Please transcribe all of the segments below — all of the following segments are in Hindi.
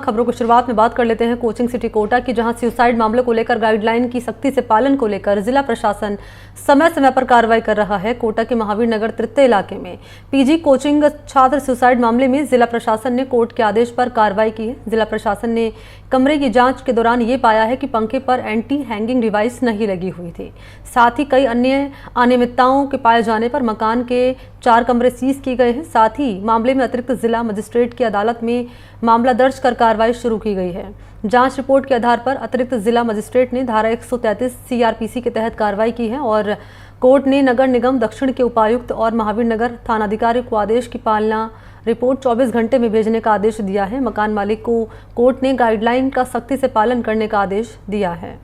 खबरों की शुरुआत में बात कर लेते हैं कोचिंग सिटी कोटा की, जहां सुसाइड मामले को लेकर गाइडलाइन की सख्ती से पालन को लेकर जिला प्रशासन समय समय पर कार्रवाई कर रहा है। कोटा के महावीर नगर तृतीय इलाके में पीजी कोचिंग छात्र सुसाइड मामले में जिला प्रशासन ने कोर्ट के आदेश पर कार्रवाई की है। जिला प्रशासन ने कमरे की जांच के दौरान ये पाया है कि पंखे पर एंटी हैंगिंग डिवाइस नहीं लगी हुई थी। साथ ही कई अन्य अनियमितताओं के पाए जाने पर मकान के 4 कमरे सीज किए गए हैं। साथ ही मामले में अतिरिक्त जिला मजिस्ट्रेट की अदालत में मामला दर्ज कर कार्रवाई शुरू की गई है। जांच रिपोर्ट के आधार पर अतिरिक्त जिला मजिस्ट्रेट ने धारा 133 सीआरपीसी के तहत कार्रवाई की है और कोर्ट ने नगर निगम दक्षिण के उपायुक्त और महावीर नगर थानाधिकारी को आदेश की पालना रिपोर्ट 24 घंटे में भेजने का आदेश दिया है। मकान मालिक को कोर्ट ने गाइडलाइन का सख्ती से पालन करने का आदेश दिया है।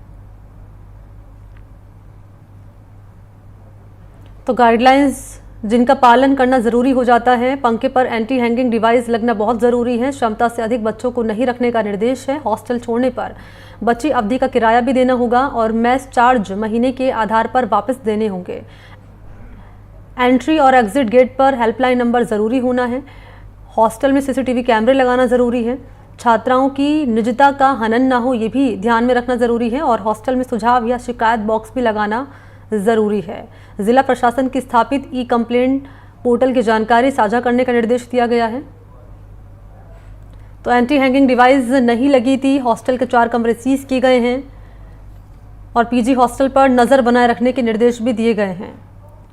तो गाइडलाइंस जिनका पालन करना जरूरी हो जाता है, पंखे पर एंटी हैंगिंग डिवाइस लगना बहुत जरूरी है। क्षमता से अधिक बच्चों को नहीं रखने का निर्देश है। हॉस्टल छोड़ने पर बची अवधि का किराया भी देना होगा और मेस चार्ज महीने के आधार पर वापस देने होंगे। एंट्री और एग्जिट गेट पर हेल्पलाइन नंबर जरूरी होना है। हॉस्टल में सीसीटीवी कैमरे लगाना जरूरी है। छात्राओं की निजता का हनन ना हो, ये भी ध्यान में रखना जरूरी है और हॉस्टल में सुझाव या शिकायत बॉक्स भी लगाना जरूरी है। जिला प्रशासन की स्थापित ई कंप्लेंट पोर्टल की जानकारी साझा करने का निर्देश दिया गया है। तो एंटी हैंगिंग डिवाइस नहीं लगी थी। हॉस्टल के 4 कमरे सीज किए गए हैं और पीजी हॉस्टल पर नजर बनाए रखने के निर्देश भी दिए गए हैं,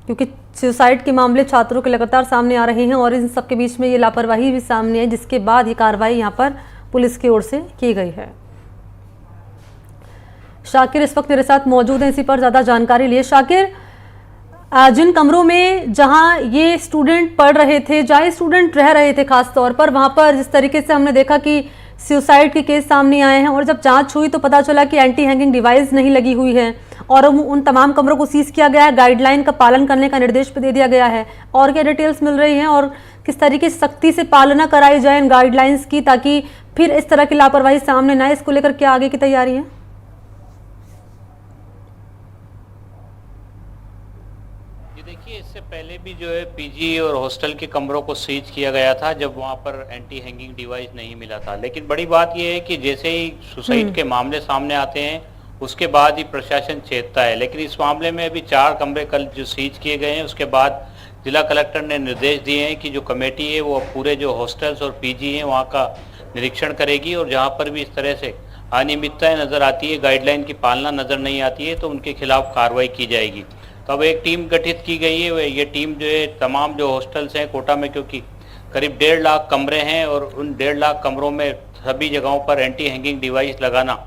क्योंकि सुसाइड के मामले छात्रों के लगातार सामने आ रहे हैं और इन सबके बीच में ये लापरवाही भी सामने आई, जिसके बाद ये कार्रवाई यहाँ पर पुलिस की ओर से की गई है। शाकिर इस वक्त मेरे साथ मौजूद हैं इसी पर ज़्यादा जानकारी लिए। शाकिर, जिन कमरों में जहां ये स्टूडेंट पढ़ रहे थे, जहां स्टूडेंट रह रहे थे खास तौर पर, वहां पर जिस तरीके से हमने देखा कि सुसाइड के केस सामने आए हैं और जब जांच हुई तो पता चला कि एंटी हैंगिंग डिवाइस नहीं लगी हुई है और उन तमाम कमरों को सीज किया गया है। गाइडलाइन का पालन करने का निर्देश भी दे दिया गया है। और क्या डिटेल्स मिल रही हैं और किस तरीके से सख्ती से पालना कराई जाए इन गाइडलाइंस की, ताकि फिर इस तरह की लापरवाही सामने ना आए? इसको लेकर क्या आगे की तैयारी है? देखिए, इससे पहले भी जो है पीजी और हॉस्टल के कमरों को सीज किया गया था जब वहाँ पर एंटी हैंगिंग डिवाइस नहीं मिला था। लेकिन बड़ी बात यह है कि जैसे ही सुसाइड के मामले सामने आते हैं उसके बाद ही प्रशासन चेतता है। लेकिन इस मामले में अभी 4 कमरे कल जो सीज किए गए हैं, उसके बाद जिला कलेक्टर ने निर्देश दिए हैं कि जो कमेटी है वो पूरे जो हॉस्टल्स और पीजी हैं वहाँ का निरीक्षण करेगी और जहाँ पर भी इस तरह से अनियमितताएँ नज़र आती है, गाइडलाइन की पालना नज़र नहीं आती है, तो उनके खिलाफ कार्रवाई की जाएगी। तो अब एक टीम गठित की गई है। ये टीम जो है तमाम जो हॉस्टल्स हैं कोटा में, क्योंकि करीब 1.5 लाख कमरे हैं और उन 1.5 लाख कमरों में सभी जगहों पर एंटी हैंगिंग डिवाइस लगाना,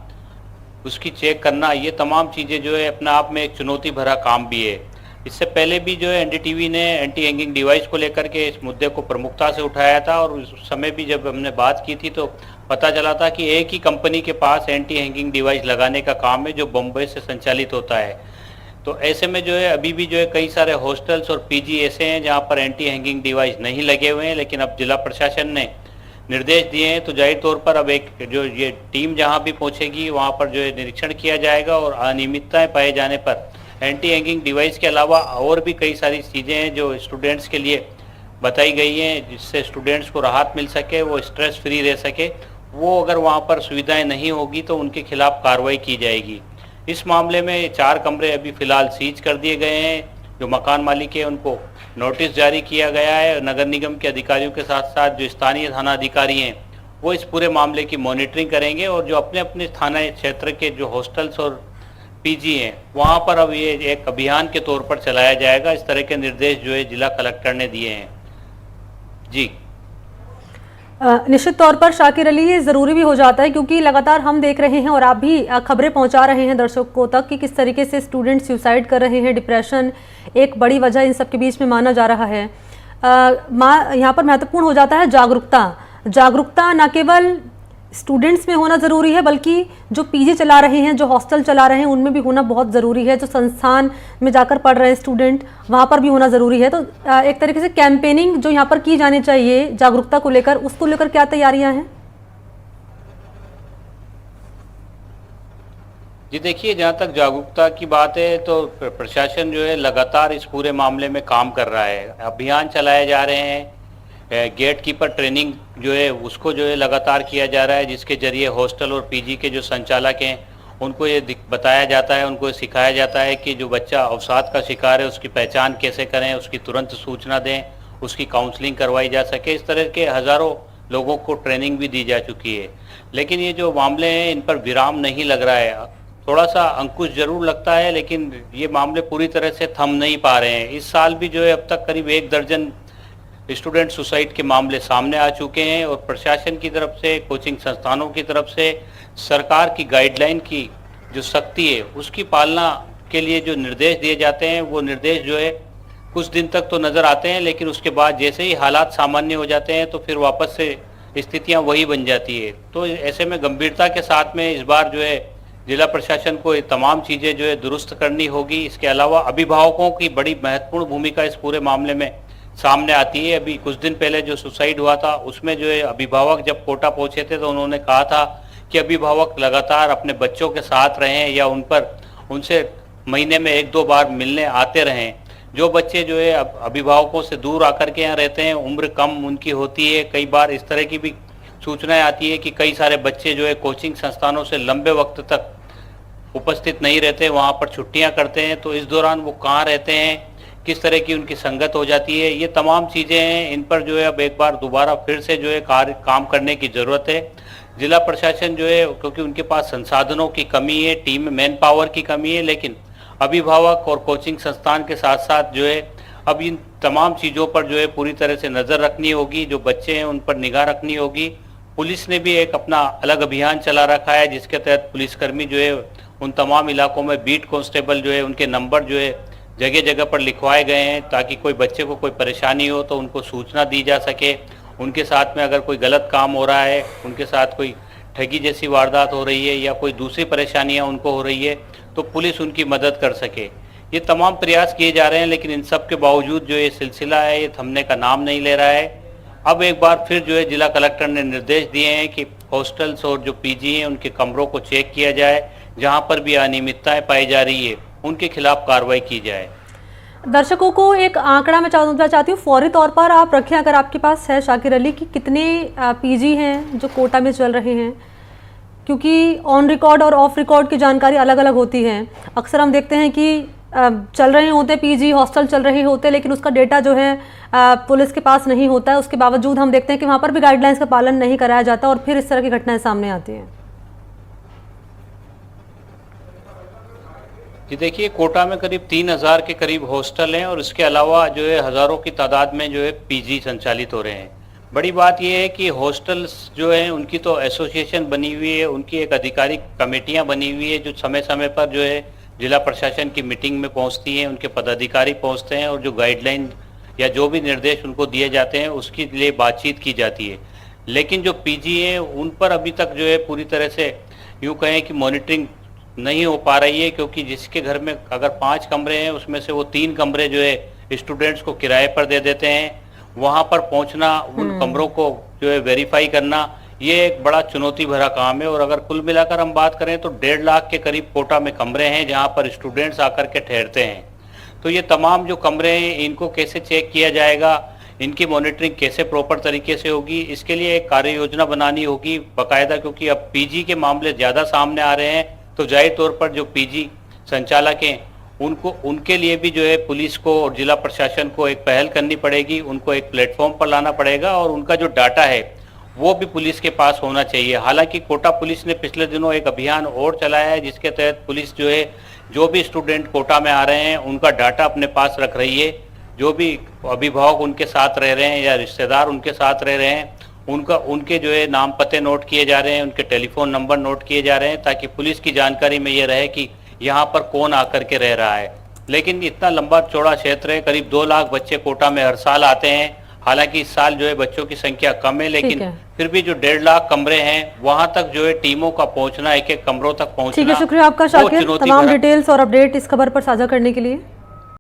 उसकी चेक करना, ये तमाम चीज़ें जो है अपने आप में एक चुनौती भरा काम भी है। इससे पहले भी जो है एनडीटीवी ने एंटी हैंगिंग डिवाइस को लेकर के इस मुद्दे को प्रमुखता से उठाया था और उस समय भी जब हमने बात की थी तो पता चला था कि एक ही कंपनी के पास एंटी हैंगिंग डिवाइस लगाने का काम है जो बम्बई से संचालित होता है। तो ऐसे में जो है अभी भी जो है कई सारे हॉस्टल्स और पीजी ऐसे हैं जहां पर एंटी हैंगिंग डिवाइस नहीं लगे हुए हैं। लेकिन अब जिला प्रशासन ने निर्देश दिए हैं तो जाहिर तौर पर अब एक जो ये टीम जहां भी पहुंचेगी वहां पर जो है निरीक्षण किया जाएगा और अनियमितताएं पाए जाने पर एंटी हैंगिंग डिवाइस के अलावा और भी कई सारी चीज़ें हैं जो स्टूडेंट्स के लिए बताई गई हैं, जिससे स्टूडेंट्स को राहत मिल सके, वो स्ट्रेस फ्री रह सके। वो अगर वहाँ पर सुविधाएँ नहीं होगी तो उनके खिलाफ कार्रवाई की जाएगी। इस मामले में 4 कमरे अभी फिलहाल सीज कर दिए गए हैं। जो मकान मालिक है उनको नोटिस जारी किया गया है। नगर निगम के अधिकारियों के साथ साथ जो स्थानीय थाना अधिकारी हैं वो इस पूरे मामले की मॉनिटरिंग करेंगे और जो अपने अपने थाना क्षेत्र के जो हॉस्टल्स और पीजी हैं वहाँ पर अब ये एक अभियान के तौर पर चलाया जाएगा। इस तरह के निर्देश जो है जिला कलेक्टर ने दिए हैं। जी निश्चित तौर पर शाकिर अली, ये ज़रूरी भी हो जाता है क्योंकि लगातार हम देख रहे हैं और आप भी खबरें पहुंचा रहे हैं दर्शकों तक कि किस तरीके से स्टूडेंट सुसाइड कर रहे हैं। डिप्रेशन एक बड़ी वजह इन सब के बीच में माना जा रहा है। यहाँ पर महत्वपूर्ण हो जाता है जागरूकता न केवल स्टूडेंट्स में होना ज़रूरी है बल्कि जो पीजी चला रहे हैं, जो हॉस्टल चला रहे हैं, उनमें भी होना बहुत ज़रूरी है। जो संस्थान में जाकर पढ़ रहे हैं स्टूडेंट, वहाँ पर भी होना ज़रूरी है। तो एक तरीके से कैंपेनिंग जो यहाँ पर की जानी चाहिए जागरूकता को लेकर, उसको लेकर क्या तैयारियां हैं? जी देखिए, जहाँ तक जागरूकता की बात है तो प्रशासन जो है लगातार इस पूरे मामले में काम कर रहा है। अभियान चलाए जा रहे हैं, गेट कीपर ट्रेनिंग जो है उसको जो है लगातार किया जा रहा है, जिसके जरिए हॉस्टल और पीजी के जो संचालक हैं उनको ये बताया जाता है, उनको सिखाया जाता है कि जो बच्चा अवसाद का शिकार है उसकी पहचान कैसे करें, उसकी तुरंत सूचना दें, उसकी काउंसलिंग करवाई जा सके। इस तरह के हज़ारों लोगों को ट्रेनिंग भी दी जा चुकी है। लेकिन ये जो मामले हैं इन पर विराम नहीं लग रहा है, थोड़ा सा अंकुश जरूर लगता है, लेकिन ये मामले पूरी तरह से थम नहीं पा रहे हैं। इस साल भी जो है अब तक करीब 1 दर्जन स्टूडेंट सुसाइड के मामले सामने आ चुके हैं और प्रशासन की तरफ से, कोचिंग संस्थानों की तरफ से सरकार की गाइडलाइन की जो सख्ती है उसकी पालना के लिए जो निर्देश दिए जाते हैं वो निर्देश जो है कुछ दिन तक तो नज़र आते हैं, लेकिन उसके बाद जैसे ही हालात सामान्य हो जाते हैं तो फिर वापस से स्थितियां वही बन जाती है। तो ऐसे में गंभीरता के साथ में इस बार जो है जिला प्रशासन को ये तमाम चीज़ें जो है दुरुस्त करनी होगी। इसके अलावा अभिभावकों की बड़ी महत्वपूर्ण भूमिका इस पूरे मामले में सामने आती है। अभी कुछ दिन पहले जो सुसाइड हुआ था उसमें जो है अभिभावक जब कोटा पहुंचे थे तो उन्होंने कहा था कि अभिभावक लगातार अपने बच्चों के साथ रहें या उनसे महीने में 1-2 बार मिलने आते रहें। जो बच्चे जो है अभिभावकों से दूर आकर के यहाँ रहते हैं, उम्र कम उनकी होती है, कई बार इस तरह की भी सूचनाएं आती है कि कई सारे बच्चे जो है कोचिंग संस्थानों से लंबे वक्त तक उपस्थित नहीं रहते, वहाँ पर छुट्टियाँ करते हैं। तो इस दौरान वो कहाँ रहते हैं, किस तरह की उनकी संगत हो जाती है, ये तमाम चीज़ें हैं। इन पर जो है अब एक बार दोबारा फिर से जो है काम करने की ज़रूरत है। जिला प्रशासन जो है क्योंकि उनके पास संसाधनों की कमी है, टीम में मैन पावर की कमी है, लेकिन अभिभावक और कोचिंग संस्थान के साथ साथ जो है अब इन तमाम चीज़ों पर जो है पूरी तरह से नज़र रखनी होगी। जो बच्चे हैं उन पर निगाह रखनी होगी। पुलिस ने भी एक अपना अलग अभियान चला रखा है जिसके तहत पुलिसकर्मी जो है उन तमाम इलाकों में बीट कांस्टेबल जो है उनके नंबर जो है जगह जगह पर लिखवाए गए हैं ताकि कोई बच्चे को कोई परेशानी हो तो उनको सूचना दी जा सके। उनके साथ में अगर कोई गलत काम हो रहा है, उनके साथ कोई ठगी जैसी वारदात हो रही है या कोई दूसरी परेशानियां उनको हो रही है तो पुलिस उनकी मदद कर सके। ये तमाम प्रयास किए जा रहे हैं, लेकिन इन सब के बावजूद जो ये सिलसिला है ये थमने का नाम नहीं ले रहा है। अब एक बार फिर जो है जिला कलेक्टर ने निर्देश दिए हैं कि हॉस्टल्स और जो पीजी हैं उनके कमरों को चेक किया जाए, जहां पर भी अनियमितताएं पाई जा रही है उनके खिलाफ कार्रवाई की जाए। दर्शकों को एक आंकड़ा मैं जानना चाहती हूँ, फौरी तौर पर आप रखें अगर आपके पास है शाकिर अली, कि कितने पीजी हैं जो कोटा में चल रहे हैं, क्योंकि ऑन रिकॉर्ड और ऑफ रिकॉर्ड की जानकारी अलग अलग होती है। अक्सर हम देखते हैं कि चल रहे होते पीजी, हॉस्टल चल रहे होते, लेकिन उसका डेटा जो है पुलिस के पास नहीं होता है। उसके बावजूद हम देखते हैं कि वहाँ पर भी गाइडलाइंस का पालन नहीं कराया जाता और फिर इस तरह की घटनाएं सामने आती हैं। जी देखिए, कोटा में करीब 3000 के करीब हॉस्टल हैं और इसके अलावा जो है हज़ारों की तादाद में जो है पीजी संचालित हो रहे हैं। बड़ी बात यह है कि हॉस्टल्स जो हैं उनकी तो एसोसिएशन बनी हुई है, उनकी एक आधिकारिक कमेटियां बनी हुई है जो समय समय पर जो है जिला प्रशासन की मीटिंग में पहुंचती हैं, उनके पदाधिकारी पहुंचते हैं और जो गाइडलाइन या जो भी निर्देश उनको दिए जाते हैं उसके लिए बातचीत की जाती है। लेकिन जो पीजी हैं उन पर अभी तक जो है पूरी तरह से यूँ कहें कि मॉनिटरिंग नहीं हो पा रही है, क्योंकि जिसके घर में अगर 5 कमरे हैं उसमें से वो 3 कमरे जो है स्टूडेंट्स को किराए पर दे देते हैं। वहाँ पर पहुँचना, उन कमरों को जो है वेरीफाई करना, ये एक बड़ा चुनौती भरा काम है। और अगर कुल मिलाकर हम बात करें तो 1.5 लाख के करीब कोटा में कमरे हैं जहाँ पर स्टूडेंट्स आकर के ठहरते हैं। तो ये तमाम जो कमरे हैं इनको कैसे चेक किया जाएगा, इनकी मॉनिटरिंग कैसे प्रॉपर तरीके से होगी, इसके लिए एक कार्य योजना बनानी होगी बाकायदा। क्योंकि अब पीजी के मामले ज़्यादा सामने आ रहे हैं तो जाहिर तौर पर जो पीजी संचालक हैं उनके लिए भी जो है पुलिस को और जिला प्रशासन को एक पहल करनी पड़ेगी, उनको एक प्लेटफॉर्म पर लाना पड़ेगा और उनका जो डाटा है वो भी पुलिस के पास होना चाहिए। हालांकि कोटा पुलिस ने पिछले दिनों एक अभियान और चलाया है जिसके तहत पुलिस जो है जो भी स्टूडेंट कोटा में आ रहे हैं उनका डाटा अपने पास रख रही है। जो भी अभिभावक उनके साथ रह रहे हैं या रिश्तेदार उनके साथ रह रहे हैं उनके जो है नाम पते नोट किए जा रहे हैं, उनके टेलीफोन नंबर नोट किए जा रहे हैं ताकि पुलिस की जानकारी में ये रहे कि यहाँ पर कौन आकर के रह रहा है। लेकिन इतना लंबा चौड़ा क्षेत्र है, करीब 2 लाख बच्चे कोटा में हर साल आते हैं। हालांकि इस साल जो है बच्चों की संख्या कम है, लेकिन फिर भी जो 1.5 लाख कमरे हैं वहां तक जो है टीमों का पहुंचना, एक एक कमरों तक पहुंचना। ठीक है, शुक्रिया आपका शाकिर, तमाम डिटेल्स और अपडेट इस खबर पर साझा करने के लिए।